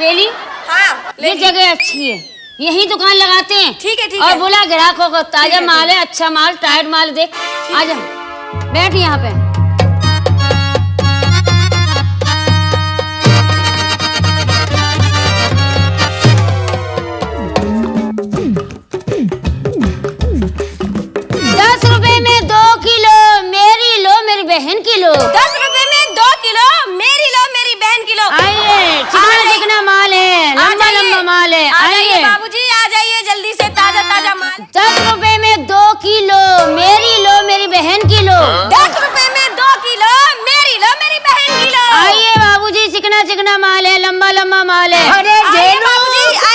पेली, हाँ, ये जगह अच्छी है, यही दुकान लगाते हैं। ठीक है, ठीक और है। बोला ग्राहकों को ताजा है, माल है, अच्छा माल, टाइट माल देख। आजा बैठ यहाँ पे। बहन किलो 10 रुपए में 2 किलो, मेरी लो मेरी बहन किलो। आइए, चिकना चिकना माल है, लंबा लंबा माल है। आइए बाबूजी, आ जाइए जल्दी से, ताजा ताजा माल। 10 रुपए में 2 किलो, मेरी लो मेरी बहन किलो। 10 रुपए में 2 किलो, मेरी लो मेरी बहन किलो। आइए बाबूजी, चिकना चिकना माल है, लंबा लंबा माल है। अरे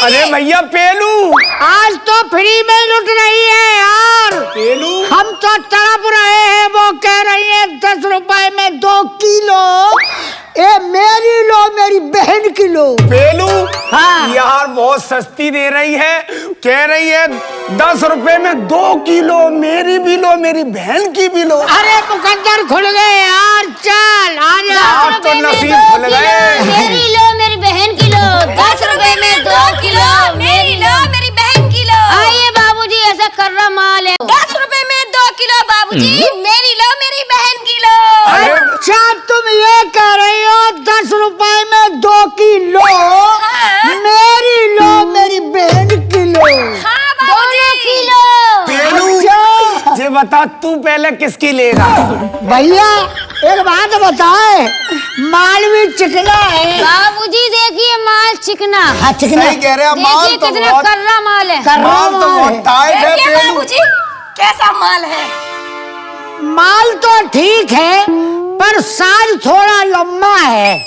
अरे भैया पेलू, आज तो फ्री में लुट रही है यार। पेलू हम तो तड़प रहे हैं, वो कह रही है 10 रुपए में 2 किलो, ए मेरी लो मेरी बहन किलो। पेलू हाँ। यार बहुत सस्ती दे रही है, कह रही है 10 रुपए में 2 किलो, मेरी भी लो मेरी बहन की भी लो। अरे मुकद्दर खुल गए यार, चल आ जा। आप तो नसीब खुल गए। मेरी लो मेरी बहन किलो। 10 रुपए में 2 किलो, मेरी लो मेरी बहन किलो। आइए बाबूजी, ऐसा कर्रा माल है। 10 रुपए में 2 किलो बाबूजी, मेरी लो मेरी बहन किलो। अच्छा तुम ये कह रही हो 10 रुपए में 2 किलो, मेरी लो मेरी बहन किलो। हाँ बाबूजी, किलो। पेलू ये बता तू पहले किसकी लेगा? भैया एक बात बताए, माल भी चिकना है। बाबूजी देखिए माल चिकना। हाँ चिकना। सही कह रहे हैं, माल देखिए तो कितना बहुत कर्रा माल है। माल तो बहुत टाइट है देखिए पेलू। बाबूजी कैसा माल है। माल तो ठीक है पर साइज थोड़ा लंबा है।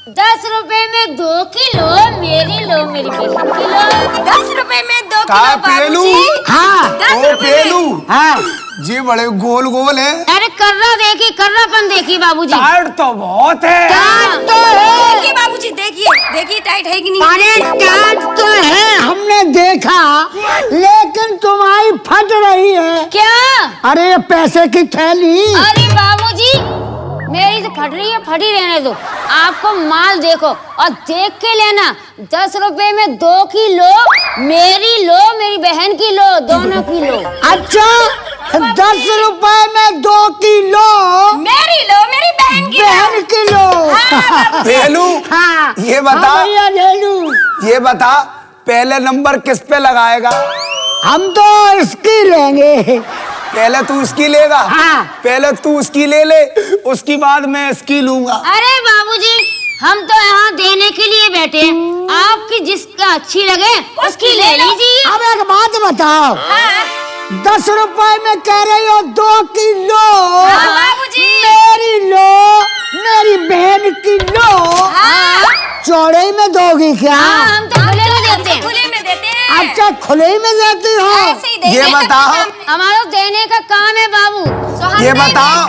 10 रुपए में 2 किलो, मेरी लो मेरी बहन किलो। 10 रुपए में 2 कहा किलो पेलू? बाबूजी। हाँ 10 ओ रुपए पेलू, हाँ जी बड़े गोल गोल है, अरे कर्रा देखिए, कर्रापन देखिए बाबूजी। टाइट तो बहुत है। टाइट तो है। देखिए बाबूजी, देखिए देखिए टाइट है कि नहीं। अरे टाइट तो है, हमने देखा, लेकिन तुम्हारी फट रही है। क्या? अरे ये पैसे की थैली। अरे बाबूजी, मेरी तो फट रही है, फटी रहने दो। आपको माल देखो और देख के लेना। 10 रुपए में 2 किलो, मेरी लो मेरी बहन की लो, दोनों किलो। अच्छा 10 रुपए में 2 किलो, मेरी लो मेरी बहन की बहन किलो। पेलू हाँ ये बता, हाँ भैया ले लूं। ये बता पहले नंबर किस पे लगाएगा? हम तो इसकी लेंगे। पहले तू इसकी लेगा? हाँ। पहले तू इसकी ले ले, उसकी बाद मैं इसकी लूंगा। अरे बाबूजी, हम तो यहाँ देने के लिए बैठे हैं। आपकी जिसका अच्छी लगे उसकी ले लीजिए। अब एक बात बताओ, 10 रुपए में कह रही हो 2 किलो, बाबूजी। मेरी लो मेरी बहन की लो। चौड़े में दोगी क्या? हाँ, हम तो खुले में देते हैं। खुले में देते हैं। अच्छा खुले में देती हो? ऐसे ही देते ये हैं। बताओ, हमारा देने का काम है बाबू। ये बताओ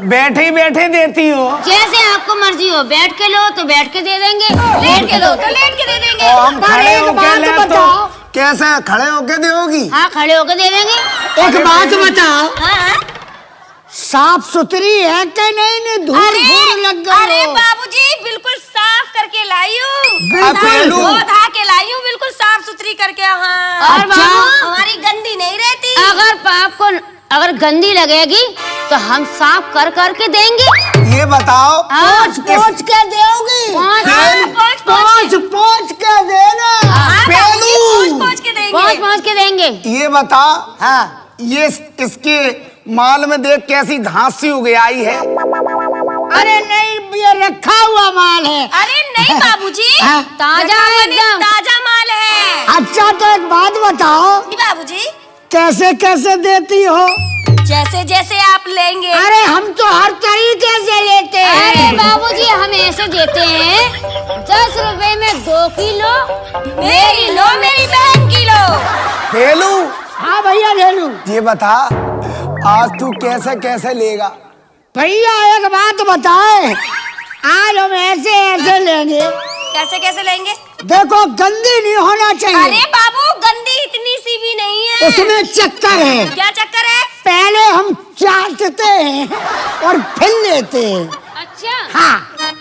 बैठे बैठे देती हो? जैसे आपको मर्जी हो, बैठ के लो तो बैठ के दे देंगे, लेट के लो तो लेट के दे देंगे। और हम पर खड़े एक होके बात ले तो बताओ। कैसे खड़े होके दोगी? हाँ, खड़े होकर दे देंगे। एक बात बताओ, हाँ? साफ सुथरी है कि नहीं? धूल धूल लग गई अरे हो। बाबूजी बिल्कुल साफ करके लाई हूँ, पेलू। धो के लाई हूँ, बिल्कुल साफ सुथरी करके। हाँ और अच्छा। बाबू, हमारी गंदी नहीं रहती। अगर आपको अगर गंदी लगेगी तो हम साफ कर करके देंगे। ये बताओ, पोंछ के दोगी? पोंछ के देना। पोंछ के देंगे। पहुँच के देंगे। ये बता, हाँ ये इसके माल में देख कैसी घास सी उग आई है। अरे नहीं, ये रखा हुआ माल है। अरे नहीं बाबूजी, हाँ? ताजा है एकदम। ताजा माल है। अच्छा तो एक बात बताओ, जी बाबूजी, कैसे कैसे देती हो? जैसे जैसे आप लेंगे। अरे हम तो हर तरीके से लेते अरे हैं। बाबूजी, हम ऐसे देते हैं 10 रुपए में 2 किलो, मेरी लो मेरी बहन की लो। पेलू हाँ भैया ले लूं। ये बता, आज तू कैसे कैसे लेगा? भैया एक बात बताए, आज हम ऐसे ऐसे लेंगे। कैसे कैसे लेंगे? देखो गंदी नहीं होना चाहिए। अरे बाबू, गंदी इतनी सी भी नहीं है। उसमें चक्कर है। क्या चक्कर है? पहले हम चाटते हैं और फिर लेते हैं। अच्छा। हाँ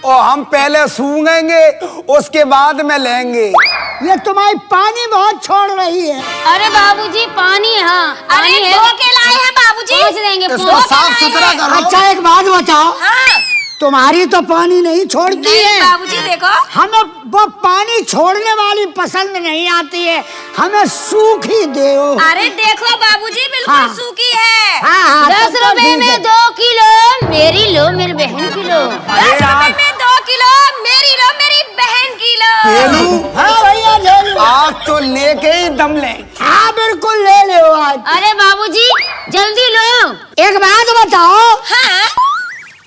और हम पहले सूंघेंगे उसके बाद में लेंगे। ये तुम्हारी पानी बहुत छोड़ रही है। अरे बाबूजी पानी है, हाँ अरे पानी है, धो के लाए हैं बाबूजी। पहुंच देंगे इसको साफ सुथरा करो। अच्छा एक बात बताओ, हाँ तुम्हारी तो पानी नहीं छोड़ती नहीं है, बाबूजी देखो। हमें वो पानी छोड़ने वाली पसंद नहीं आती है, हमें सूखी दो। अरे देखो बाबूजी बिल्कुल हाँ। सूखी है। हाँ, 10 तब तो रुपए ठीक है। में 2 किलो मेरी लो मेरी बहन की लो। 10 रुपए में 2 किलो मेरी लो मेरी बहन की लो। पेलू हाँ भैया ले लो। आज तो लेके ही दम ले। हाँ बिल्कुल ले लो आज। अरे बाबूजी जल्दी लो। एक बात बताओ, हाँ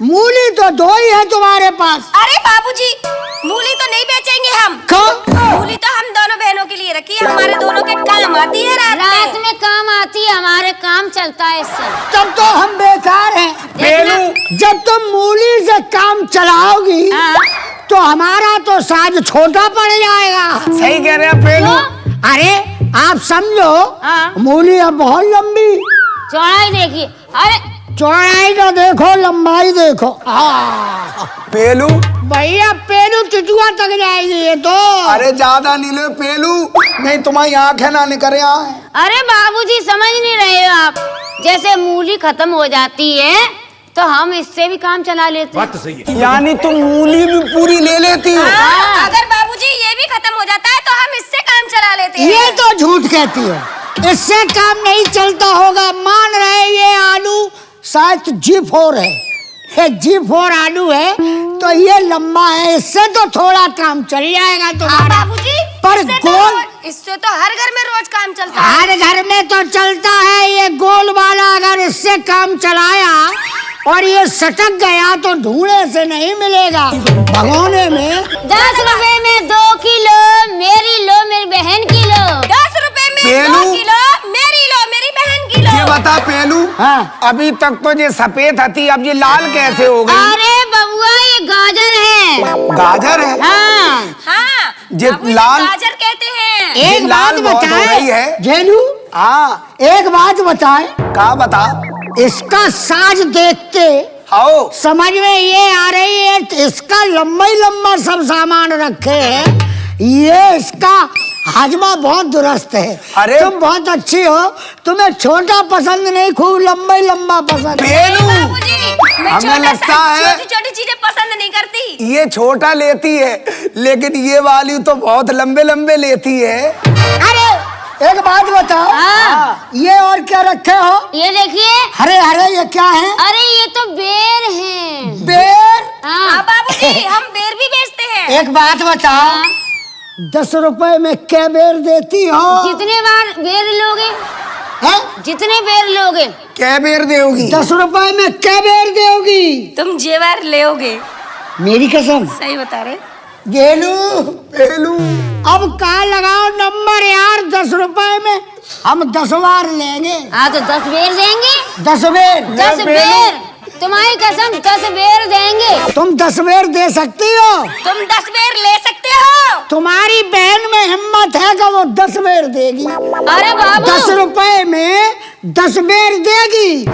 मूली तो 2 ही है तुम्हारे पास। अरे बाबूजी मूली तो नहीं बेचेंगे हम। क्यों? मूली तो हम दोनों बहनों के लिए रखी है, हमारे दोनों के काम आती है रात में काम आती है, हमारे काम चलता है इससे। तब तो हम बेकार हैं। पेलू जब तुम मूली से काम चलाओगी हाँ। तो हमारा तो साज छोटा पड़ जाएगा। सही कह रहे हैं पेलू। अरे आप समझो, हाँ। मूली अब बहुत लंबी, चौड़ाई देखिए। अरे चौड़ाई का देखो, लंबाई देखो। पेलू भैया पेरू चिचुआ तक जाएगी ये तो। अरे ज्यादा नहीं ले पेलू, नहीं तुम्हारी आंखें ना निकल आए। अरे बाबूजी समझ नहीं रहे हो आप, जैसे मूली खत्म हो जाती है तो हम इससे भी काम चला लेते हैं। यानी तुम मूली भी पूरी ले लेती हो। हाँ, अगर बाबूजी ये भी खत्म हो जाता है तो हम इससे काम चला लेते हैं। ये तो झूठ कहती है, इससे काम नहीं चलता होगा। मान रहे ये आलू शायद G4 है, ये G4 आलू है तो ये लंबा है, इससे तो थोड़ा काम चल जाएगा हाँ तुम्हारा। बाबूजी पर इससे तो हर घर में रोज काम चलता है। हर घर में तो चलता है, ये गोल वाला अगर इससे काम चलाया और ये सटक गया तो ढूंढे से नहीं मिलेगा, भगोने में। 10 रुपए में 2 किलो मेरी लो मेरी बहन की लो। 10 रुपए में 2 पेलू। किलो मेरी लो मेरी बहन की लो। ये बता पेलू, हाँ। अभी तक तो ये सफेद थी, अब ये लाल कैसे हो गई? अरे बबुआ ये गाजर है। गाजर है। हाँ हाँ ये बाबूजी लाल- गाजर कहते हैं। ये एक बात लाल बहुत हो बताए गई है। जेलू, हाँ एक बात बताए, का बता। इसका साज देखते आओ समझ में ये आ रही है, इसका लंबा ही लंबा सब सामान रखे है, ये इसका हाजमा बहुत दुरुस्त है। अरे तुम बहुत अच्छी हो, तुम्हें छोटा पसंद नहीं, खूब लंबा ही लंबा पसंद है। पेलू बाबूजी मैं हमें लगता है छोटी छोटी चीजें पसंद नहीं करती। ये छोटा लेती है, लेकिन ये वाली तो बहुत लंबे लंबे लेती है। अरे एक बात बताओ, हाँ। ये और क्या रखे हो? ये देखिए। हरे हरे ये क्या है? अरे ये तो बेर है। बेर। हाँ हाँ बाबूजी हम बेर भी बेचते हैं। एक बात बताओ, 10 रुपए में क्या बेर देती हो? जितने बार बेर लोगे, हैं? जितने बेर लोगे। क्या बेर दोगी? 10 रुपए में क्या बेर दोगी? तुम जेवर लेओगे। मेरी कसम। सही बता रहे। गेलू, पेलू अब कहा लगाओ नंबर यार, 10 रुपए में हम 10 बार लेंगे। हाँ तो 10 बेर देंगे। 10 बेर। 10 बेर, तुम्हारी कसम 10 बेर देंगे। तुम 10 बेर दे सकती हो? तुम 10 बेर ले सकते हो। तुम्हारी बहन में हिम्मत है कि वो 10 बेर देगी? अरे बाबू 10 रुपए में 10 बेर देगी,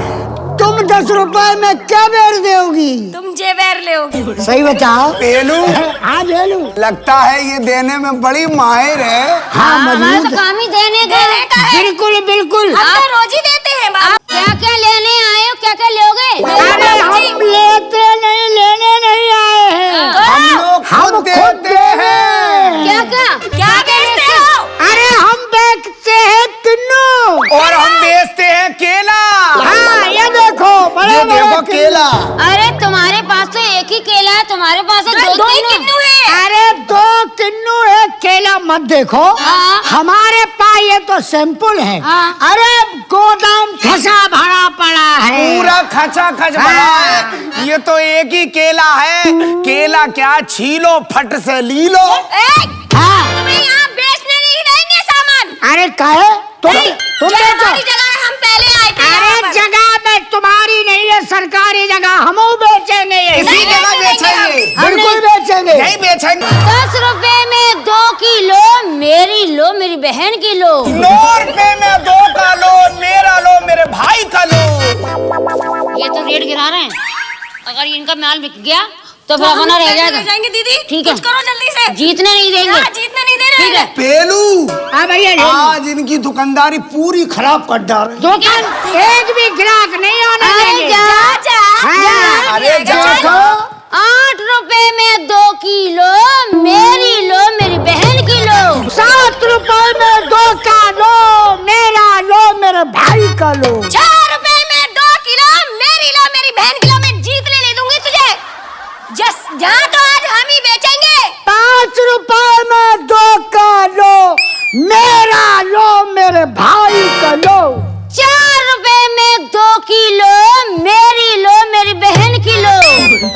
तुम 10 रुपए में क्या बेर दोगी? तुम जेवर लेओगे। सही बताओ। पेलू हाँ जेलू, लगता है ये देने में बड़ी माहिर है। हाँ हमारा मजबूत तो है। काम ही देने का देने का है। बिल्कुल बिल्कुल। हम तो रोज ही देते हैं बाबू। आप क्या क्या लेने आए हो, क्या क्या लोगे? अरे हम लेते नहीं, लेने नहीं आए हैं, हम लोग हम खुद खुद देते हैं। क्या क्या क्या बेचते हो? अरे हम बेचते हैं किन्नू, और हम बेचते हैं केला। हाँ ये देखो बड़े ये बड़े देखो केला। अरे तुम्हारे पास तो एक ही केला है, तुम्हारे पास तो दो दो ही तीन किन्नू है। अरे 2 किन्नू है केला, मत देखो। हाँ। हमारे पास ये तो सैंपल है। हाँ। अरे गोदाम फंसा भरा पड़ा है। पूरा खचा खच भरा है। ये तो एक ही केला है। केला क्या, छीलो फट से ली लो। हाँ। तुम्हें यहाँ बेचने नहीं देंगे सामान। अरे काहे तुम नहीं, तुम ये बेचो। हमारी जगह है, हम पहले आए थे यहाँ अरे पर। जगह में तुम्हारी नहीं है, सरकारी जगह, हम बेचेंगे ये। इसी जगह बेचेंगे। बिल्कुल बेचेंगे। नहीं बेचेंगे। 10 रुपए में 2 किलो मेरी लो मेरी बहन की लो। 9 रुपए में 2 का लो, मेरा लो मेरे भाई का लो। ये तो रेट गिरा रहे हैं, अगर इनका माल बिक गया तो फिर अपना रह जाएगा। जाएंगे दीदी, ठीक है, कुछ करो जल्दी से। जीतने नहीं देंगे, जीतने नहीं दे रहे। ठीक है। पेलू, हाँ भैया, आज इनकी दुकानदारी पूरी खराब कर डाल रही। दुकान एक भी ग्राहक नहीं आने देंगे। अरे जा 8 रुपए में 2 किलो मेरी लो, मेरी बहन की लो। 7 रुपए में 2 का लो, मेरा लो, मेरे भाई का लो। 4 रुपए में 2 किलो मेरी लो, मेरी बहन की लो। मैं जीत ले दूंगी तुझे। जस जहाँ तो आज हम ही बेचेंगे। 5 रुपए में 2 का लो, मेरा लो, मेरे भाई का लो। 4 रुपए में 2 किलो मेरी लो, मेरी बहन की लो।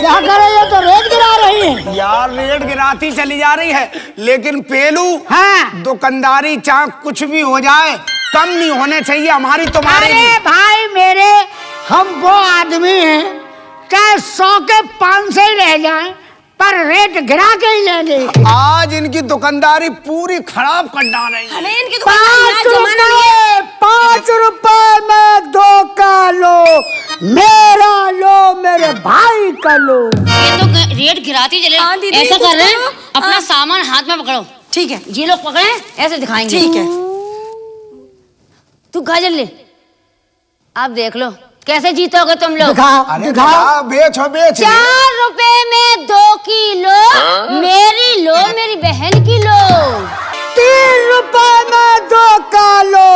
क्या करे, ये तो रेट गिरा रही है यार, रेट गिराती चली जा रही है, लेकिन पेलू, हाँ। दुकानदारी चाहे कुछ भी हो जाए कम नहीं होने चाहिए हमारी तुम्हारे अरे लिए। भाई मेरे, हम वो आदमी हैं चाहे 100 के 500 ही रह जाएं, पर रेट गिरा के ही लेंगे। आज इनकी दुकानदारी पूरी खराब कर डाल रही है। हमें इनकी 5 रुपए, 5 रुपए में 2 का लो, मेरा लो, मेरे भाई का लो। ये तो रेट गिराती चले। हाँ दीदी, ऐसा कर रहे हैं, तो अपना हाँ। सामान हाथ में पकड़ो। ठीक है, ये लोग पकड़े, ऐसे दिखाएंगे। ठीक है। तू गाजर ले, आप देख लो कैसे जीतोगे तुम लोग। दिखाओ, अरे दिखाओ। बेचो बेच। 4 रुपए में 2 किलो मेरी लो, मेरी बहन की लो। 3 रुपए में 2 का लो,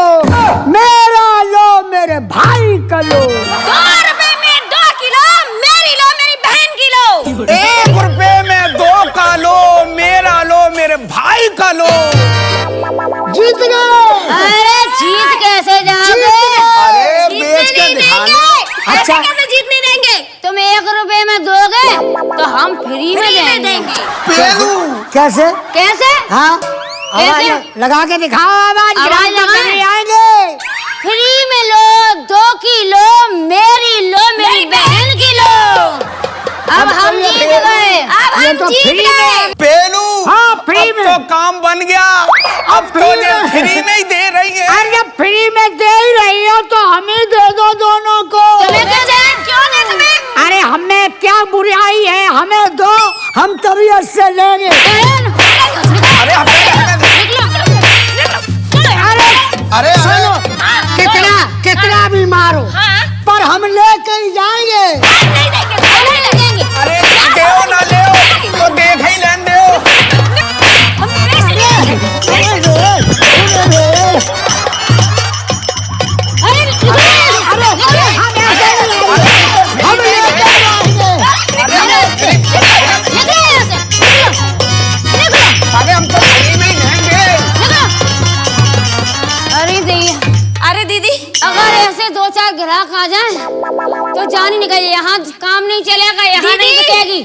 मेरा लो, मेरे भाई का लो। 2 रुपए में 2 किलो मेरी लो, मेरी बहन की लो। 1 रुपए में 2 का लो, मेरा लो, मेरे भाई का लो। जीत गए। अरे जीत कैसे जाओगे? अरे जीतने बेच के नहीं दिखाना। देंगे। ऐसे अच्छा। कैसे जीतने देंगे? तुम 1 रुपए में दोगे तो हम फ्री में देंगे। पेलू, कैसे? कैसे? हाँ, आवाज कैसे? लगा के दिखाओ, आवाज आवाज गिराने लगाएं। के लिए आएंगे। फ्री में लो, 2 किलो मेरी लो, मेरी बहन की लो। अब हम ये जीत तो- गए। अब ये हम तो जीत फ्री गए। में। पेलू, हाँ, फ्री अब में। तो काम बन गया। अब तो फ्री ये में। फ्री में ही दे रही है। अरे जब फ्री में दे ही रही हो तो हमें दे दो दोनों को। तुम्हें क्या चाहिए? क्यों दे तुम्हें? अरे हमें क्या बुराई है, हमें दो, हम तबीयत से लेंगे। अरे अरे अरे सुनो, कितना भी मारो, हाँ। पर हम लेकर ही जाएंगे। नहीं देंगे, नहीं देंगे। अरे देओ ना लेओ तो देख ही लेन देओ। हम बेच लेंगे। हम लेकर जाएंगे। अरे हम तो फ्री में ही लेंगे। अरे दैया, अरे दीदी, अगर ऐसे 2-4 ग्राहक आ जाएं तो जान ही निकल। यहाँ काम नहीं चलेगा, यहाँ नहीं बिकेगी।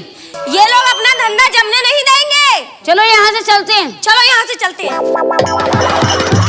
ये लोग अपना धंधा जमने नहीं देंगे। चलो यहाँ से चलते हैं। चलो यहाँ से चलते हैं।